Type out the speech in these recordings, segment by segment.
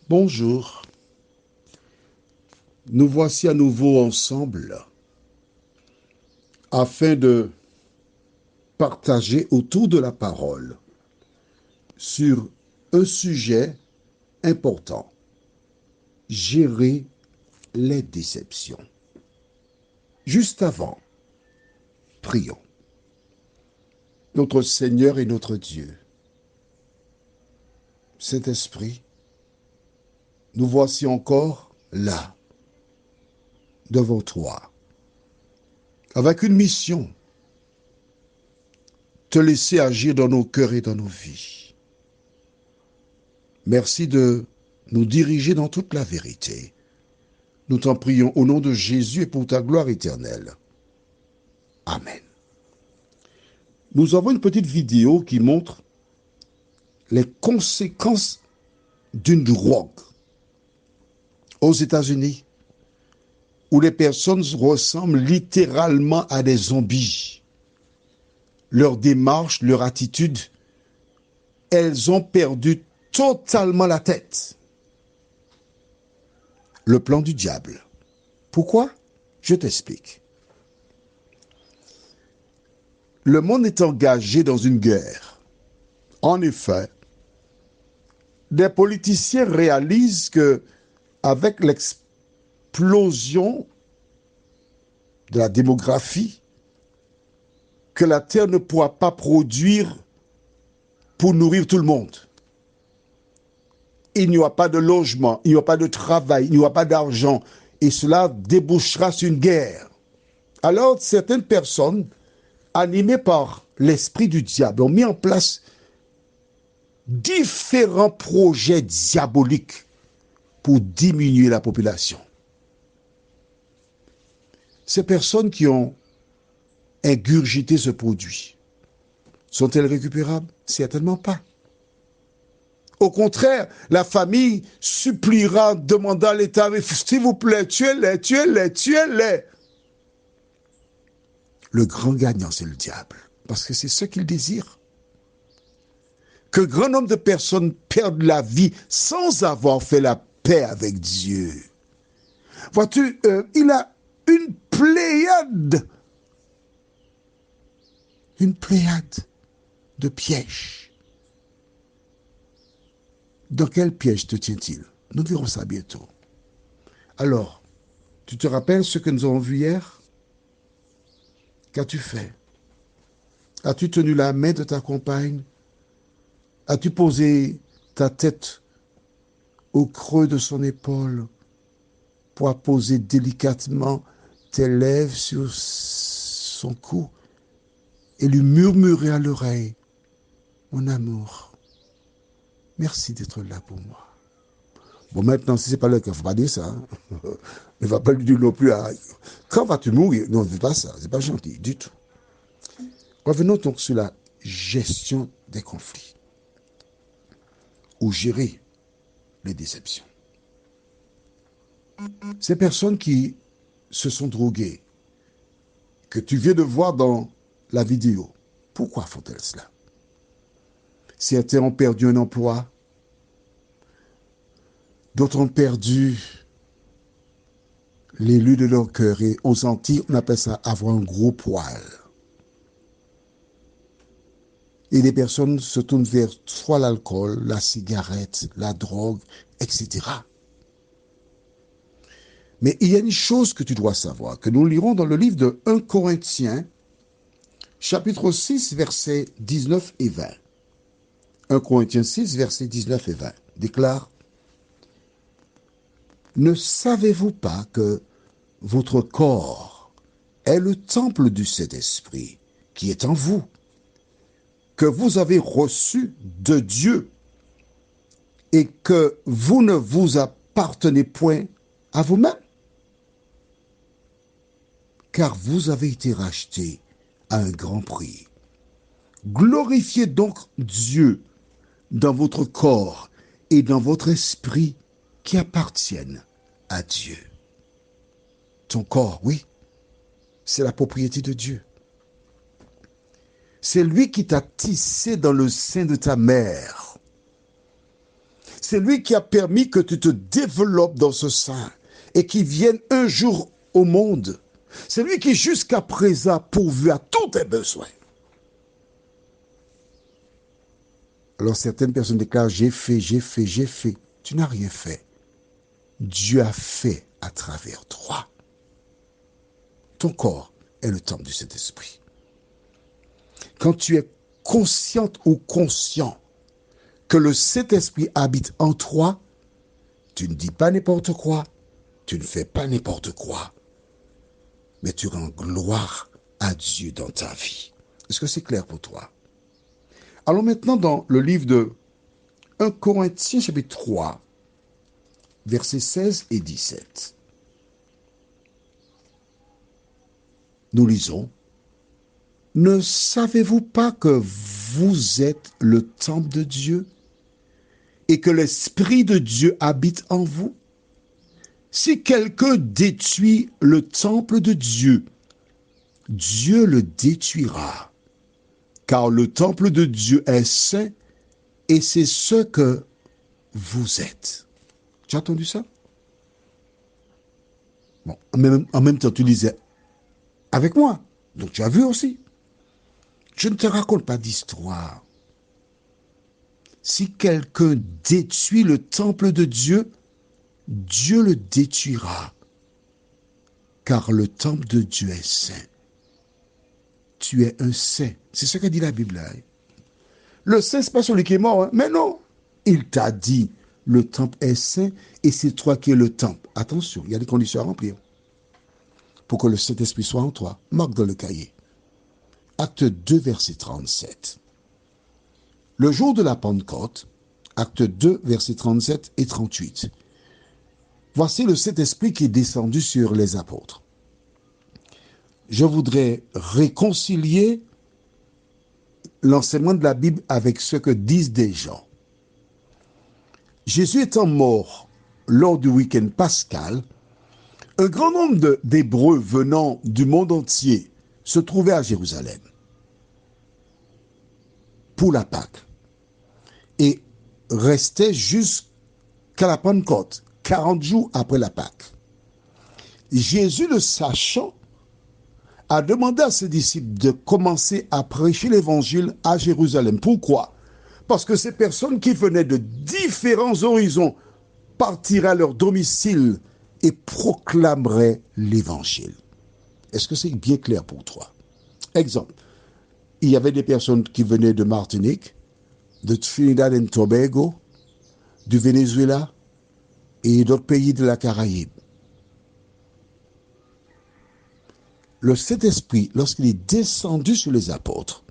Bonjour, nous voici à nouveau ensemble afin de partager autour de la parole sur un sujet important, gérer les déceptions. Juste avant, prions. Notre Seigneur et notre Dieu, Saint-Esprit, nous voici encore là, devant toi, avec une mission, te laisser agir dans nos cœurs et dans nos vies. Merci de nous diriger dans toute la vérité. Nous t'en prions au nom de Jésus et pour ta gloire éternelle. Amen. Nous avons une petite vidéo qui montre les conséquences d'une drogue aux États-Unis, où les personnes ressemblent littéralement à des zombies. Leur démarche, leur attitude, elles ont perdu totalement la tête. Le plan du diable. Pourquoi? Je t'explique. Le monde est engagé dans une guerre. En effet, des politiciens réalisent que, avec l'explosion de la démographie, que la Terre ne pourra pas produire pour nourrir tout le monde. Il n'y aura pas de logement, il n'y aura pas de travail, il n'y aura pas d'argent, et cela débouchera sur une guerre. Alors, certaines personnes, animées par l'esprit du diable, ont mis en place différents projets diaboliques pour diminuer la population. Ces personnes qui ont ingurgité ce produit, sont-elles récupérables? Certainement pas. Au contraire, la famille suppliera, demandant à l'État, s'il vous plaît, tuez-les, tuez-les, tuez-les. Le grand gagnant, c'est le diable, parce que c'est ce qu'il désire. Que grand nombre de personnes perdent la vie sans avoir fait la paix avec Dieu. Vois-tu, il a une pléiade de pièges. Dans quel piège te tient-il? Nous verrons ça bientôt. Alors, tu te rappelles ce que nous avons vu hier? Qu'as-tu fait? As-tu tenu la main de ta compagne? As-tu posé ta tête au creux de son épaule pour apposer délicatement tes lèvres sur son cou et lui murmurer à l'oreille, mon amour, merci d'être là pour moi. Bon, maintenant, si ce n'est pas le cas, il ne faut pas dire ça. Hein. Il ne va pas lui dire non plus, quand vas-tu mourir? Non, on ne veut pas ça, ce n'est pas gentil du tout. Revenons donc sur la gestion des conflits ou gérer les déceptions. Ces personnes qui se sont droguées, que tu viens de voir dans la vidéo, pourquoi font-elles cela? Certains ont perdu un emploi, d'autres ont perdu l'élu de leur cœur, et aux Antilles, on appelle ça avoir un gros poil. Et les personnes se tournent vers soit l'alcool, la cigarette, la drogue, etc. Mais il y a une chose que tu dois savoir, que nous lirons dans le livre de 1 Corinthiens, chapitre 6, versets 19 et 20. 1 Corinthiens 6, versets 19 et 20 déclare: ne savez-vous pas que votre corps est le temple du Saint-Esprit qui est en vous, que vous avez reçu de Dieu et que vous ne vous appartenez point à vous-même, car vous avez été rachetés à un grand prix. Glorifiez donc Dieu dans votre corps et dans votre esprit qui appartiennent à Dieu. Ton corps, oui, c'est la propriété de Dieu. C'est lui qui t'a tissé dans le sein de ta mère. C'est lui qui a permis que tu te développes dans ce sein et qu'il vienne un jour au monde. C'est lui qui jusqu'à présent a pourvu à tous tes besoins. Alors certaines personnes déclarent, j'ai fait. Tu n'as rien fait. Dieu a fait à travers toi. Ton corps est le temple du Saint-Esprit. Quand tu es consciente ou conscient que le Saint-Esprit habite en toi, tu ne dis pas n'importe quoi, tu ne fais pas n'importe quoi, mais tu rends gloire à Dieu dans ta vie. Est-ce que c'est clair pour toi? Allons maintenant dans le livre de 1 Corinthiens chapitre 3, versets 16 et 17. Nous lisons, « Ne savez-vous pas que vous êtes le temple de Dieu et que l'Esprit de Dieu habite en vous? Si quelqu'un détruit le temple de Dieu, Dieu le détruira, car le temple de Dieu est saint et c'est ce que vous êtes. » Tu as entendu ça? Bon, en même temps, tu lisais avec moi. Donc tu as vu aussi. Je ne te raconte pas d'histoire. Si quelqu'un détruit le temple de Dieu, Dieu le détruira, car le temple de Dieu est saint. Tu es un saint. C'est ce que dit la Bible. Hein? Le saint, ce n'est pas celui qui est mort. Hein? Mais non. Il t'a dit, le temple est saint et c'est toi qui es le temple. Attention, il y a des conditions à remplir pour que le Saint-Esprit soit en toi. Marque dans le cahier. Acte 2, verset 37. Le jour de la Pentecôte, acte 2, versets 37 et 38. Voici le Saint-Esprit qui est descendu sur les apôtres. Je voudrais réconcilier l'enseignement de la Bible avec ce que disent des gens. Jésus étant mort lors du week-end pascal, un grand nombre d'Hébreux venant du monde entier se trouvaient à Jérusalem pour la Pâque et restaient jusqu'à la Pentecôte, 40 jours après la Pâque. Jésus, le sachant, a demandé à ses disciples de commencer à prêcher l'évangile à Jérusalem. Pourquoi? Parce que ces personnes qui venaient de différents horizons partiraient à leur domicile et proclameraient l'évangile. Est-ce que c'est bien clair pour toi? Exemple, il y avait des personnes qui venaient de Martinique, de Trinidad et Tobago, du Venezuela et d'autres pays de la Caraïbe. Le Saint-Esprit, lorsqu'il est descendu sur les apôtres,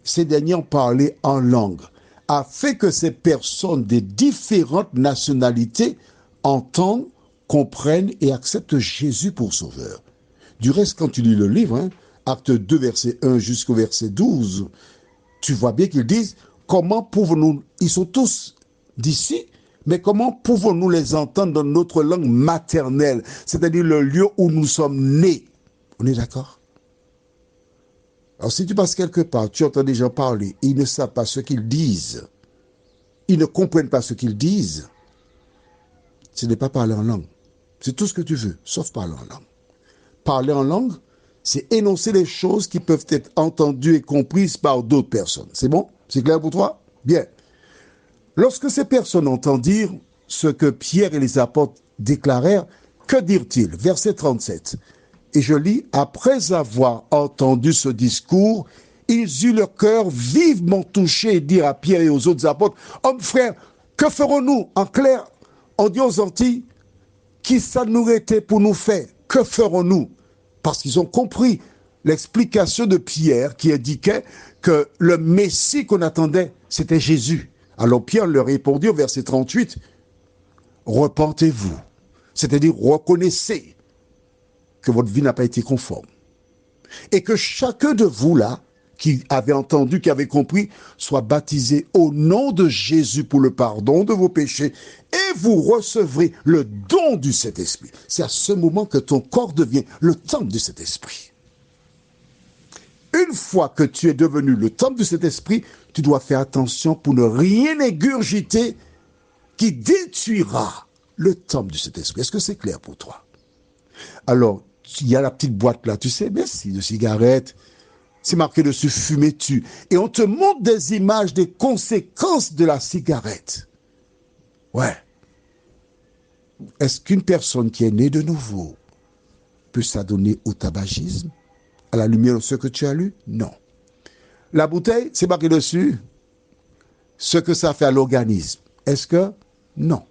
ces derniers ont parlé en langue, afin que ces personnes des différentes nationalités entendent, comprennent et acceptent Jésus pour sauveur. Du reste, quand tu lis le livre, acte 2, verset 1 jusqu'au verset 12, tu vois bien qu'ils disent, comment pouvons-nous, ils sont tous d'ici, mais comment pouvons-nous les entendre dans notre langue maternelle, c'est-à-dire le lieu où nous sommes nés? On est d'accord? Alors si tu passes quelque part, tu entends des gens parler, ils ne savent pas ce qu'ils disent, ils ne comprennent pas ce qu'ils disent, ce n'est pas parler en langue. C'est tout ce que tu veux, sauf parler en langue. Parler en langue, c'est énoncer les choses qui peuvent être entendues et comprises par d'autres personnes. C'est bon? C'est clair pour toi? Bien. Lorsque ces personnes entendirent ce que Pierre et les apôtres déclarèrent, que dirent-ils? Verset 37. Et je lis, après avoir entendu ce discours, ils eurent leur cœur vivement touché et dirent à Pierre et aux autres apôtres, hommes frères, que ferons-nous? En clair, on dit aux Antilles, qui ça nous était pour nous faire? Que ferons-nous? Parce qu'ils ont compris l'explication de Pierre qui indiquait que le Messie qu'on attendait, c'était Jésus. Alors Pierre leur répondit au verset 38, repentez-vous, c'est-à-dire reconnaissez que votre vie n'a pas été conforme. Et que chacun de vous là, qui avait entendu, qui avait compris, soit baptisé au nom de Jésus pour le pardon de vos péchés, et vous recevrez le don du Saint-Esprit. C'est à ce moment que ton corps devient le temple du Saint-Esprit. Une fois que tu es devenu le temple de cet esprit, tu dois faire attention pour ne rien égurgiter qui détruira le temple de cet esprit. Est-ce que c'est clair pour toi? Alors, il y a la petite boîte là, tu sais, merci, de cigarettes. C'est marqué dessus, fumez-tu. Et on te montre des images des conséquences de la cigarette. Ouais. Est-ce qu'une personne qui est née de nouveau peut s'adonner au tabagisme à la lumière de ce que tu as lu? Non. La bouteille, c'est marqué dessus ce que ça fait à l'organisme. Est-ce que? Non.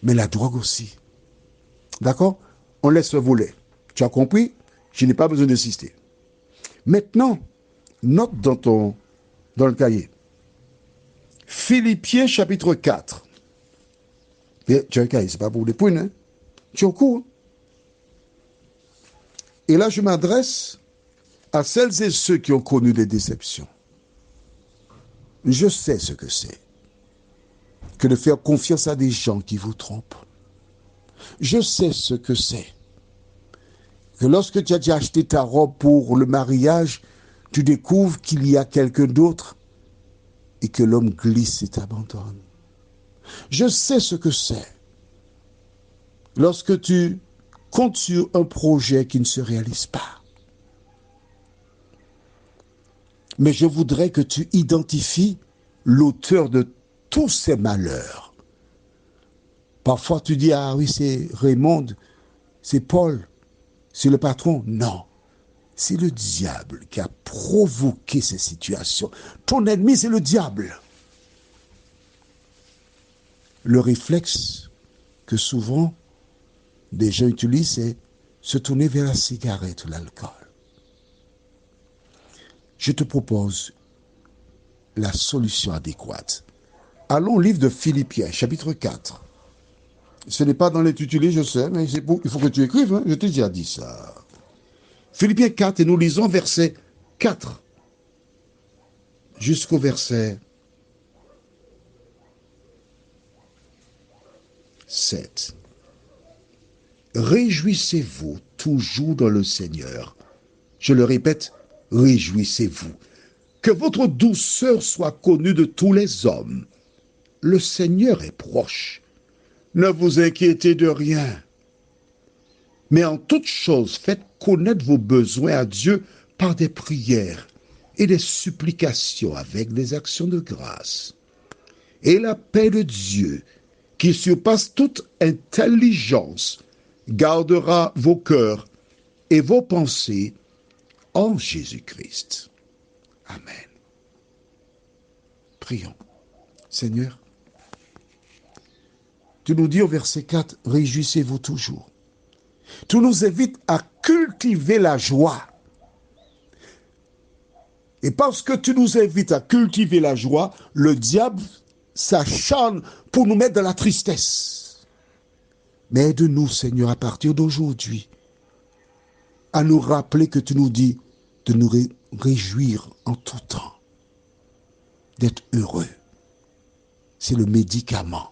Mais la drogue aussi. D'accord? On laisse le volet. Tu as compris? Je n'ai pas besoin d'insister. Maintenant, note dans le cahier. Philippiens chapitre 4. Et tu as un cahier, c'est pas pour les points, hein? Tu es au cours. Et là, je m'adresse à celles et ceux qui ont connu des déceptions. Je sais ce que c'est que de faire confiance à des gens qui vous trompent. Je sais ce que c'est que lorsque tu as déjà acheté ta robe pour le mariage, tu découvres qu'il y a quelqu'un d'autre et que l'homme glisse et t'abandonne. Je sais ce que c'est lorsque tu comptes sur un projet qui ne se réalise pas. Mais je voudrais que tu identifies l'auteur de tous ces malheurs. Parfois tu dis, ah oui, c'est Raymond, c'est Paul, c'est le patron. Non, c'est le diable qui a provoqué ces situations. Ton ennemi, c'est le diable. Le réflexe que souvent des gens utilisent, c'est se tourner vers la cigarette ou l'alcool. Je te propose la solution adéquate. Allons au livre de Philippiens, chapitre 4. Ce n'est pas dans l'intitulé, je sais, mais il faut que tu écrives, hein? Je t'ai déjà dit ça. Philippiens 4, et nous lisons verset 4 jusqu'au verset 7. Réjouissez-vous toujours dans le Seigneur. Je le répète, réjouissez-vous. Que votre douceur soit connue de tous les hommes. Le Seigneur est proche. Ne vous inquiétez de rien. Mais en toute chose, faites connaître vos besoins à Dieu par des prières et des supplications avec des actions de grâce. Et la paix de Dieu, qui surpasse toute intelligence, gardera vos cœurs et vos pensées en Jésus-Christ. Amen. Prions. Seigneur, tu nous dis au verset 4, réjouissez-vous toujours. Tu nous invites à cultiver la joie. Et parce que tu nous invites à cultiver la joie, le diable s'acharne pour nous mettre dans la tristesse. Mais aide-nous, Seigneur, à partir d'aujourd'hui, à nous rappeler que tu nous dis de nous réjouir en tout temps, d'être heureux. C'est le médicament.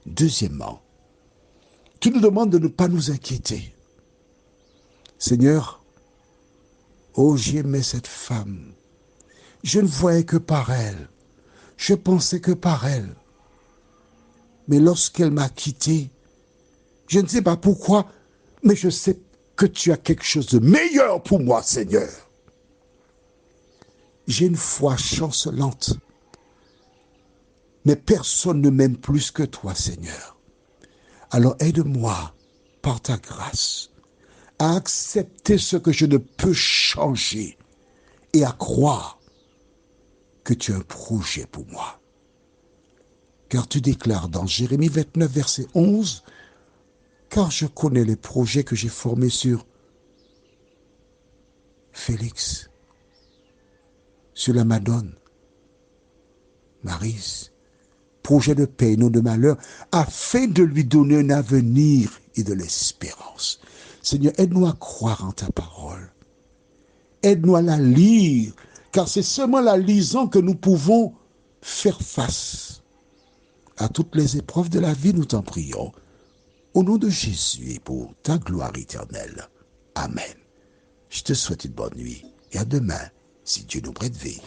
Deuxièmement, tu nous demandes de ne pas nous inquiéter. Seigneur, oh, j'aimais cette femme. Je ne voyais que par elle. Je pensais que par elle. Mais lorsqu'elle m'a quitté, je ne sais pas pourquoi, mais je sais que tu as quelque chose de meilleur pour moi, Seigneur. J'ai une foi chancelante. Mais personne ne m'aime plus que toi, Seigneur. Alors aide-moi, par ta grâce, à accepter ce que je ne peux changer et à croire que tu as un projet pour moi. Car tu déclares dans Jérémie 29, verset 11, « Car je connais les projets que j'ai formés sur Félix, sur la Madone, Maryse, projet de paix et non de malheur, afin de lui donner un avenir et de l'espérance. » Seigneur, aide-nous à croire en ta parole. Aide-nous à la lire, car c'est seulement la lisant que nous pouvons faire face à toutes les épreuves de la vie, nous t'en prions. Au nom de Jésus et pour ta gloire éternelle. Amen. Je te souhaite une bonne nuit et à demain, si Dieu nous prête vie.